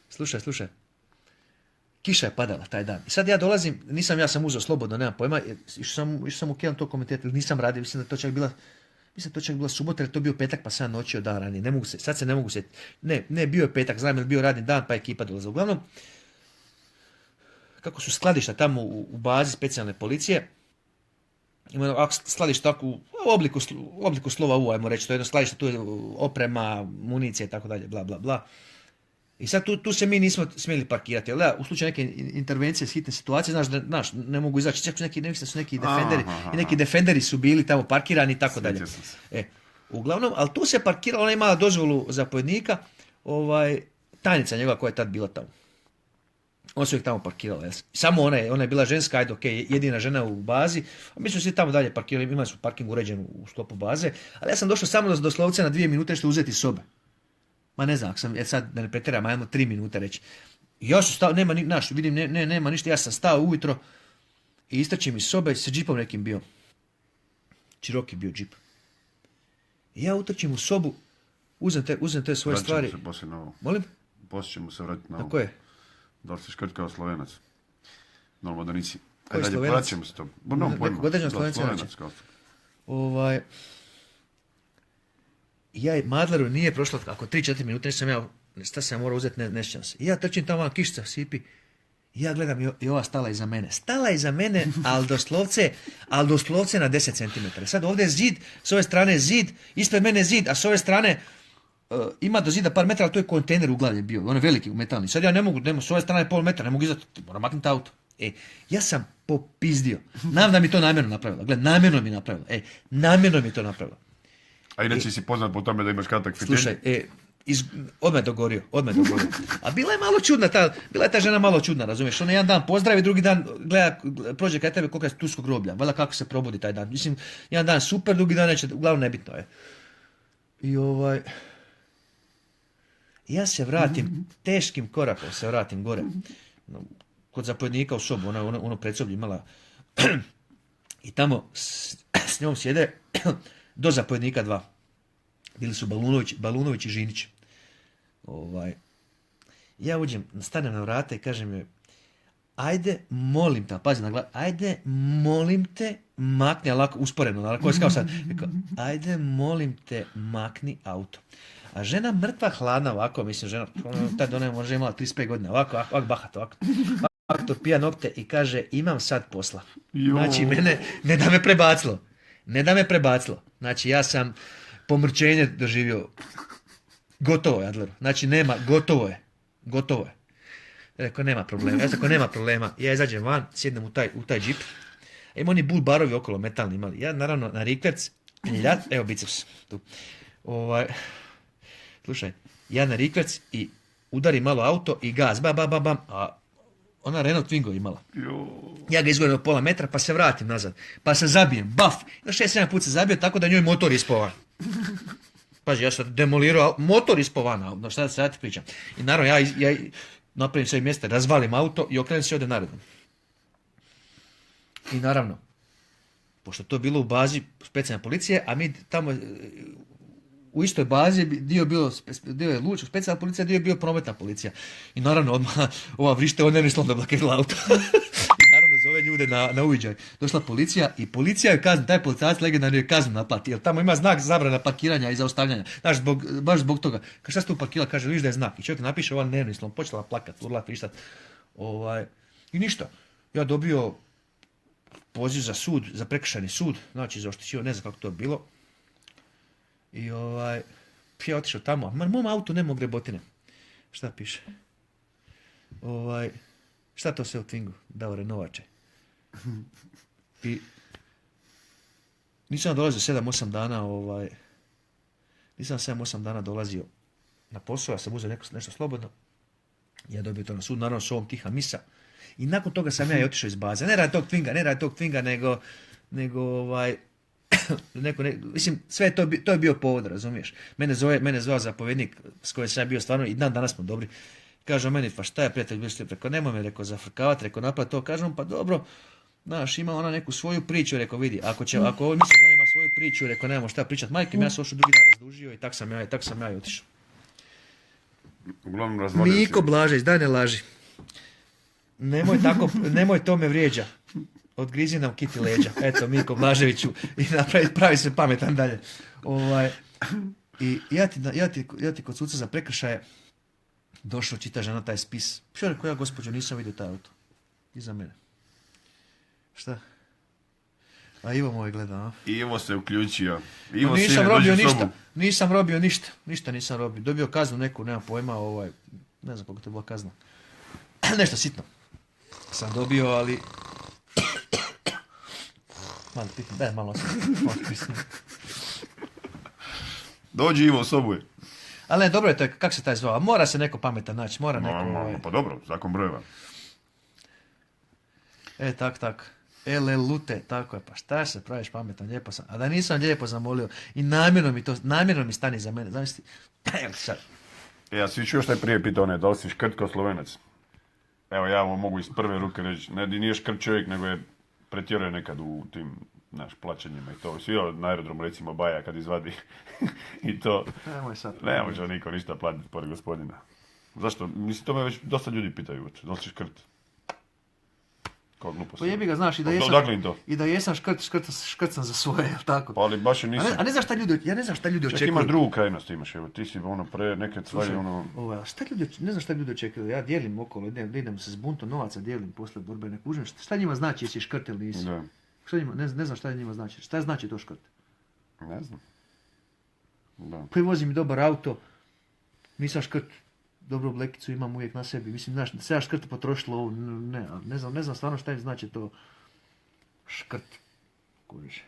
Slušaj. Kiša je padala taj dan. I sad ja dolazim, ja sam uzeo slobodno, nemam pojma, išao sam u Keln to komentirati, nisam radio, mislim da to čak bila subota, jer to bio petak, pa sam noćio dan ranije. Sad se ne mogu sjetiti. Ne, bio je petak, znam, jer bio radni dan, pa ekipa dolaza. Uglavnom, kako su skladišta tamo u bazi specijalne policije, ima skladište tako u obliku slova U, ajmo reći, to je jedno skladište, tu je oprema, municija i tako dalje, bla, bla, bla. I sad tu se mi nismo smjeli parkirati, ali u slučaju neke intervencije, hitne situacije, znaš, ne mogu izaći, čak su neki defenderi, i neki defenderi su bili tamo parkirani i tako dalje. Uglavnom, ali tu se parkirala, ona je imala dozvolu zapovjednika, tajnica njegova koja je tad bila tamo. On se uvijek tamo parkirala. Samo ona je bila ženska, jedina žena u bazi. A mi smo svi tamo dalje parkirali, imali smo parking uređen u sklopu baze. Ali ja sam došao samo doslovce na 2 minute što uzeti sobe. Ma ne znam, sad da ne pretjeram, ajmo 3 minute reći. I ja sam stao, nema ništa, ja sam stao ujutro i istračim iz sobe sa džipom nekim bio. Čiroki bio džip. I ja utrčim u sobu, uzem te svoje stvari. Vraćamo se poslije na ovo. Molim? Poslije ćemo se vratiti na ovo. Na koje? Da li si škrtkao Slovenac? Normalno da nisi. Koji Slovenac? Vraćamo se to. Godređan Slovenac. Ja Madleru nije prošlo, ako 3-4 minute nisam šta sam morao uzeti, ne sjećam se. I ja trčim tamo, kišica sipi. I ja gledam i ova stala iza mene. Stala iza mene, ali doslovce na 10 cm. Sad ovdje je zid, s ove strane zid, ispred mene zid, a s ove strane ima do zida par metara, ali to je kontejner uglavljen bio. On je veliki, metalni. Sad ja ne mogu, s ove strane pol metra, ne mogu izaći, moram maknuti auto. Ja sam popizdio. Znam da mi to namjerno napravila. Gled, namjerno mi napravila. Namjerno mi to napravila. A inače si poznat po tome da imaš kratak fitenj? Slušaj, odmah dogorio. A bila je ta žena malo čudna, razumiješ? Ona jedan dan pozdravi, drugi dan gleda, prođe kaj tebe koliko je tuskog groblja. Valjda kako se probudi taj dan. Mislim, jedan dan super, drugi dan neće, uglavnom nebitno je. I ja se vratim, teškim korakom se vratim gore. Kod zapovjednika u sobu, ono predsoblje imala. I tamo s njom sjede do zapovjednika 2. Bili su Balunović i Žinić. Ja uđem, stanem na vrata i kažem joj, ajde, molim te, pazi na glavu, ajde, molim te, makni, ali lako, usporeno, onako, kao sad, rekao, ajde, molim te, makni auto. A žena mrtva hladna ovako, mislim, žena, tad ona možda imala 35 godina, ovako bahat, ovako to pija nokte i kaže, imam sad posla. Znači, mene, ne da me prebacilo. Znači, ja sam pomrčenje doživio. Gotovo je, Adleru. Znači, gotovo je. Rekao, nema problema. Ja tako, nema problema. Ja izađem van, sjednem u taj džip. Ima oni bull barovi okolo, metalni imali. Ja, naravno, na rikverc, evo biceps, tu. Slušaj, ja na rikverc i udarim malo auto i gaz, bam, a ona Renault Twingo imala. Ja ga izgovorim od pola metra, pa se vratim nazad. Pa se zabijem, baf. Još 6-7 put se zabio, tako da njoj motor ispovan. Paži, ja sam demolirao, motor ispovan, no šta ja ti pričam. I naravno, ja napravim sve mjesta, razvalim auto i okrenem se ovdje naredom. I naravno, pošto to je bilo u bazi specijalne policije, a mi tamo u istoj bazi dio je luč, specijalna policija, dio je bio prometna policija. I naravno, odmah ova vrište, on ne mislila da blokirala auto. I naravno, zove ljude na uviđaj. Došla policija i policija je kazna, taj policajac legendarni je kaznu naplati, jer tamo ima znak zabrana parkiranja i zaustavljanja. Znaš, baš zbog toga. Kaže, šta ste tu parkirala? Kaže, viš da je znak. I čovjek napiše ova nervislom, počela plakat, urla, frištat. I ništa. Ja dobio poziv za sud, za prekršajni sud, znači za oštećivanje, ne znam kako to je bilo. I ja otišao tamo, a mom autu nema grebotine. Šta piše? Šta to sve u Twingu? Davore Novače. I nisam dolazio 7-8 dana, nisam 7-8 dana dolazio na posao, ja sam uzeo nešto slobodno. Ja dobio to na sud, naravno s ovom tiha misa. I nakon toga sam ja i otišao iz baze. Ne radi tog Twinga, nego mislim, sve to je bio povod, razumiješ. Mene zvao zapovjednik s kojim sam ja bio stvarno i dan danas smo dobri. Kaže meni, pa šta je prijatelj bio slijep? Rekao, nemoj me, rekao, zafrkavati, rekao, napad to. Kažem, pa dobro, znaš, ima ona neku svoju priču, rekao, vidi, ako ovo misli da ima svoju priču, rekao, nemamo šta pričati, majke mi, ja sam ošao drugi dan razdužio i tak sam ja i otišao. Uglavnom razvalio si. Miko Blažević, daj ne laži. Nemoj to me vrijeđa. Odgrizi nam kiti leđa. Eto, Miko Blaževiću. I pravi se pametan dalje. I ja ti kod suca za prekršaje došao, čita žena taj spis. Što rekao, ja gospođo nisam vidio taj auto. Iza mene. Šta? A Ivo moj gleda, a? Ivo se uključio. Nisam robio ništa. Ništa nisam robio. Dobio kaznu neku, nemam pojma, ne znam koliko to je bila kazna. Nešto sitno. Sam dobio, ali... Malo pitam, daj malo sam. Dođi Ivo u sobu je. Ali ne, dobro je to, kako se taj zvao? Mora se neko pametan naći, mora neko... Pa dobro, zakon brojeva. Tak. Lute, tako je, pa šta se praviš pametan, lijepo sam. A da nisam lijepo zamolio i namjerno mi stani za mene, zamisli. Sad. Ja si čuo šta je prije pitao, da li si škrt kao Slovenac? Evo, ja ovo mogu iz prve ruke reći, nije škrt čovjek, nego je pretjeruje nekad u tim, plaćanjima i to. Svi na aerodromu, recimo, Baja kad izvadi i to. Ne može niko ništa platiti pored gospodina. Zašto? Mislim, to me već dosta ljudi pitaju, da li si škrt? Kao glupost. Pa jebi ga, znaš, i da jesam škrt sam za svoje, jel tako? Pa ali baš je nisam. A ne znaš šta ljudi očekuju. Čak imaš drugu krajnost, evo, ti si neke stvari, ne znam šta ljudi očekuju, ja dijelim okolo, idem se s buntom novaca, dijelim posle borbene kužne, šta njima znači jesi škrt ili nisi? Da. Ne znam šta njima znači, šta znači to škrt? Ne znam. Da. Pa vozim dobar auto, nisam škrt. Dobru blekicu imam uvijek na sebi. Mislim, znaš, se ja škrt potrošilo ovo, ne znam stvarno šta im znači to škrt. Kužiš.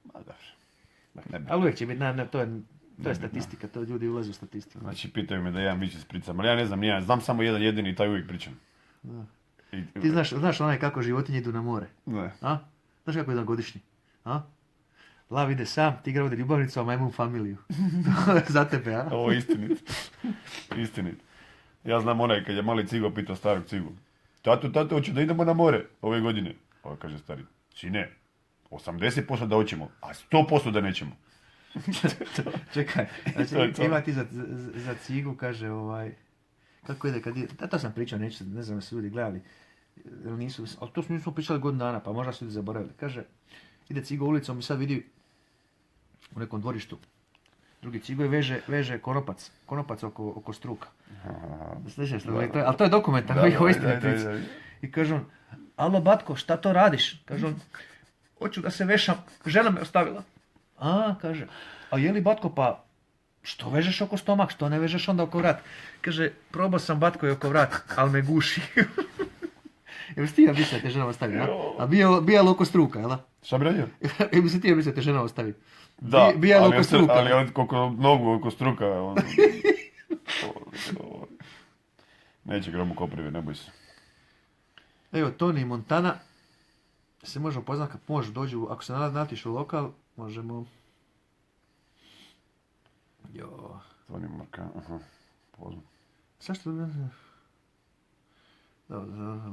Ma dobro. Ali uvijek će biti, to je statistika, to ljudi ulaze u statistiku. Znači, pitaju me da jedan viće s pricama, ali ja ne znam, znam samo jedan jedini i taj uvijek pričam. Da. Ti znaš onaj kako životinje idu na more? Ne. A? Znaš kako je jedan godišnji? A? Lav ide sam, tigra vodi ljubavnicu, a majmun familiju. Za tebe, a? Ovo je istinit. Istinit. Ja znam onaj kad je mali cigo pitao starog cigu. Tato, hoću da idemo na more ove godine. Pa kaže stari, sine, 80% da hoćemo, a 100% da nećemo. Čekaj, znači To je ima ti za cigu, kaže kako ide kad ide, to sam pričao, ne znam da su ljudi gledali, ili nisu, ali to nismo pričali godinu dana, pa možda su ljudi zaboravili. Kaže, ide cigo ulicom i sad vidi u nekom dvorištu drugi cigo i veže konopac oko struka. Slišaš to, ali to je dokumentarno, ih o istini priči. I kaže on, alo batko, šta to radiš? Kaže on, hoću da se vešam, žena me ostavila. A, kaže, a je li batko, pa što vežeš oko stomak, što ne vežeš onda oko vrat? Kaže, probao sam batko i oko vrat, ali me guši. Jel si ti ja mislio da te žena ostavi, a? A bijalo oko struka, jel da? Šta bi radio? Jel si ti ja mislio da te žena ostavi? Da, Bijalo oko struka. ali on koliko nogu oko struka. Neće gromu koprive, ne boj se. Evo, Tony Montana se može upoznat kad može dođi, ako se natiš u lokal, možemo... Tony Marka, aha, poznam. Zašto ne znam?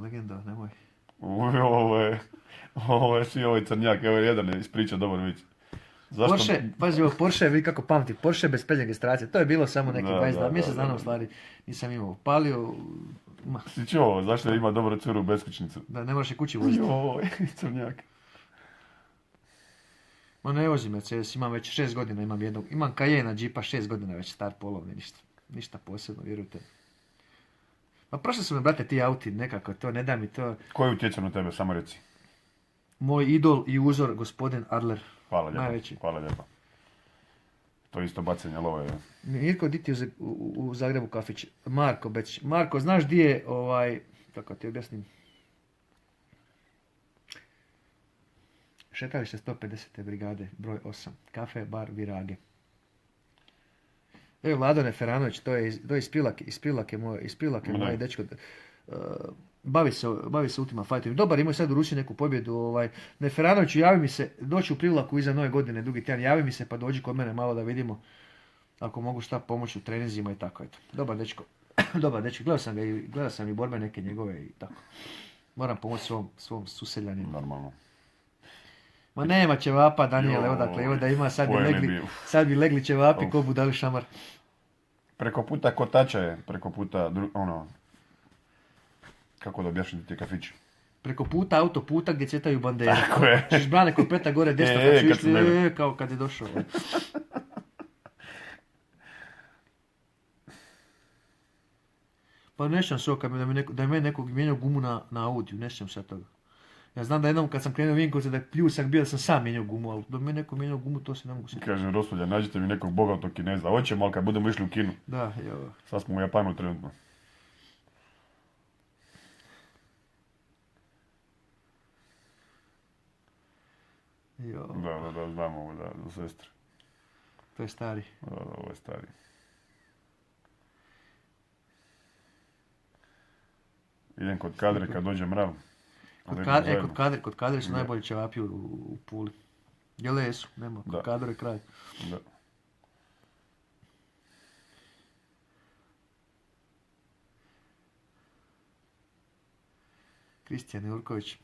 Legenda, nemoj. Ovo je svi ovaj crnjak, evo jedan je ispričao dobar vic. Zašto? Porsche, pazi ovo, Porsche, vidi kako pamti, Porsche bez prednje registracije, to je bilo samo neki 22 mjesec dana u stvari, nisam imao, palio, Si čuo, zašto ima dobro curu u beskućnicu? da ne možeš i kući voziti. Joj, crnjak. Ma ne vozim Mercedes, imam već 6 godina, imam Cayenne Jeepa 6 godina već star polovni, ništa posebno, vjerujte. Pa prošli su me, brate, ti auti nekako, to ne da mi to. Ko je utjecao na tebe, samo reci. Moj idol i uzor, gospodin Adler. Hvala lijepo. Najveći. Hvala lijepo. To je isto bacanje love. Mirko, di ti u Zagrebu kafić? Marko, Beć. Marko, znaš di je, kako ti objasnim? Šetalište 150. brigade, broj 8. Kafe, bar, Virage. Evo Vlado Neferanović, to je iz Pilake moj dečko. Bavi se Ultima Fightom. Dobar, imao je sad u Rusiji neku pobjedu. Neferanoviću, javi mi se, doći u Privlaku iza nove godine, drugi tjedan, javi mi se pa dođi kod mene malo da vidimo ako mogu šta pomoći u treninzima i tako, eto. Dobar dečko. Dobar dečko, gledao sam i borbe neke njegove i tako. Moram pomoći svom suseljaninu. Normalno. Ma nema ćevapa, Daniele, odakle, evo da ima, sad bi legli ćevapi ko budali šamar. Preko puta kotača je, preko puta, kako da objašnjam ti kafić? Preko puta autoputa gdje cvjetaju bandere. Tako je. Čiš brane kod Peta gore desno kad su išli, kao kad je došao. Pa nešćam se da je meni nekog mijenjao gumu na Audiju, nešćam se toga. Ja znam da jednom kad sam krenuo Vinkovce da je pljusak bio da sam sam mijenjao gumu, ali da mi je neko mijenjao gumu, to se ne mogu sjetiti. Kažem, Rosulja, nađite mi nekog bogatog Kineza. Hoćemo, ali kad budemo išli u kinu. Da, jo. Sad smo u Japanu trenutno. Jo. Da, znamo ovo, za sestre. To je stari. Da, ovo je stari. Idem kod Kadre kad dođe mrav. Kod Kadre su najbolji ćevapi u Puli. Jel jesu? Nema, kod Kadre je kraj. Da. Kristijan Jurković.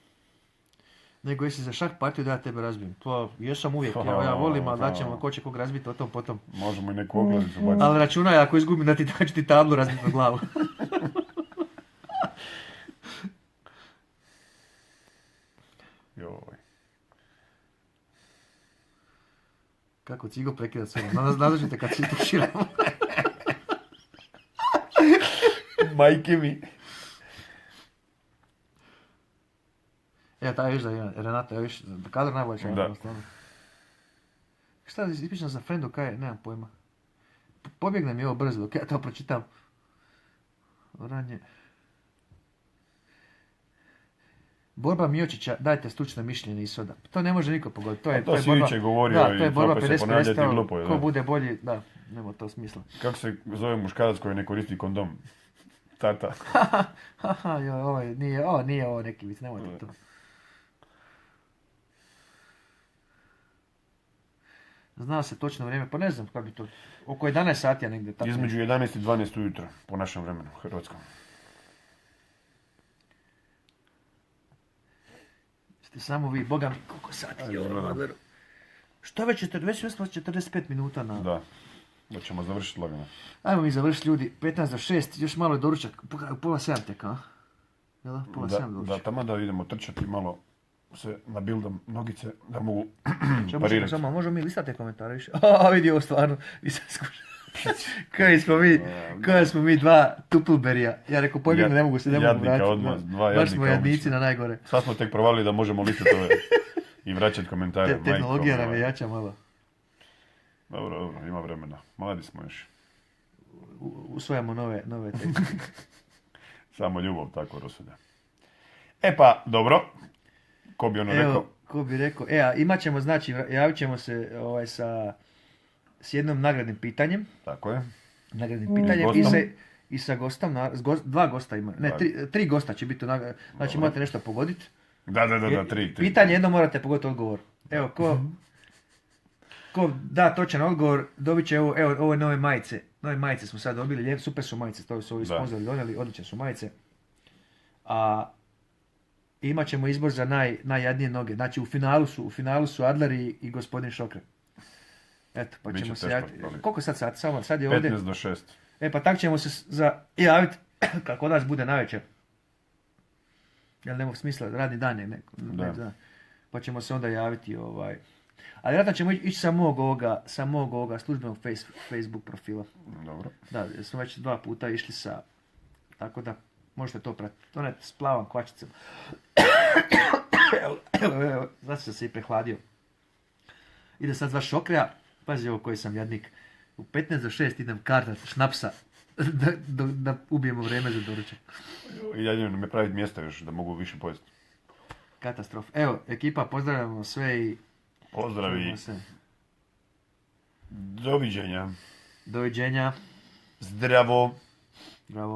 Nego jesi za šah partiju da ja tebe razbijem. To jesam uvijek, ja volim, ali daćemo ko će kog razbiti o tom potom. Možemo i neku ogledicu baciti. Ali računaj, ako izgubim da ću ti tablu razbiti na glavu. Joj. Kako cigo prekida sve. Naznačite kad si tuširamo. Majke mi. Taj viš da ima, Renata, viš, Kadar najbolje će Da. Šta ispričam za Frendu, kaj je, nemam pojma. Pobjegne mi ovo brzo, dok ja to pročitam. Ranje. Borba Miočića, dajte stručno mišljenje Ishoda. To ne može niko pogoditi. To si jučer govorio da, to je borba opet se ponavljati glupo je. Ko bude bolji, da, nema to smisla. Kako se zove muškarac koji ne koristi kondom? Tata. Haha, nije ovo neki vic, nemojte to. Zna se točno vrijeme, pa ne znam kako bi to, oko 11 sati, ja negdje tako. Između 11 i 12 ujutro, po našem vremenu, hrvatskom. Ste samo vi, boga mi, koliko sati Ajde, je ovo gledam. Adleru? Što već, već smo 45 minuta na... Da ćemo završiti lagano. Ajmo mi završiti ljudi, 15 do 6, još malo je doručak, pola 7 tek, a? Jel da? Pola 7 Da, doručak. tamo da idemo trčati malo se nabildam nogice da mogu Čemu parirati. samo, možemo mi listati te komentare više? A, vidi ovo stvarno, nisam skušao. Koji smo mi dva tupilberija. Ja rekao, pojmi ne mogu Jadnika vratiti. odmah, dva Baš smo jadnika jadnici obično. na najgore. Sad smo tek provalili da možemo listati ove i vraćati komentare. Tehnologija majko nam je moja. jača malo. Dobro, ima vremena. Mladi smo još. Usvajamo nove tehnike. Samo ljubav tako rozsuda. E pa, dobro. Ko bi ono rekao? Evo, ko bi rekao, a imat ćemo, znači, javit ćemo se s jednom nagradnim pitanjem. Tako je. Nagradnim pitanjem gostom. i sa gostom, dva gosta ima, ne, tri gosta će biti, znači Dobro. morate nešto pogoditi. Da, tri. Pitanje jedno morate pogoditi odgovor. Evo, ko da točan odgovor, dobit će ove nove majice. Nove majice smo sad dobili, super su majice, to su ovi sponzori donijeli, odlične su majice. A imat ćemo izbor za najjadnije noge. Znači u finalu su Adler i gospodin Šokre. Eto, pa Biće ćemo se teško, javiti. ali- Koliko sad? Sad je ovdje. 15 do 6. Pa tak ćemo se javiti kako nas bude navečer. Jel nema smisla, radni dan je neko. Da. Pa ćemo se onda javiti Ali vjerojatno ćemo ići sa mog ovoga službenog Facebook profila. Dobro. Da, jer smo već 2 puta išli sa... Tako da, možete to pratiti. To ne s plavom kvačicom. Evo, znači sam se i prehladio. Ide sad 2 šokreja. Pazi ovo koji sam jadnik. U 15 do 6 idem kartat šnapsa. da ubijemo vrijeme za doručak. I ja idem me praviti mjesta još da mogu više pojesti. Katastrofa. Evo, ekipa, pozdravljamo sve i... Pozdravi. Doviđenja. Doviđenja. Zdravo. Bravo.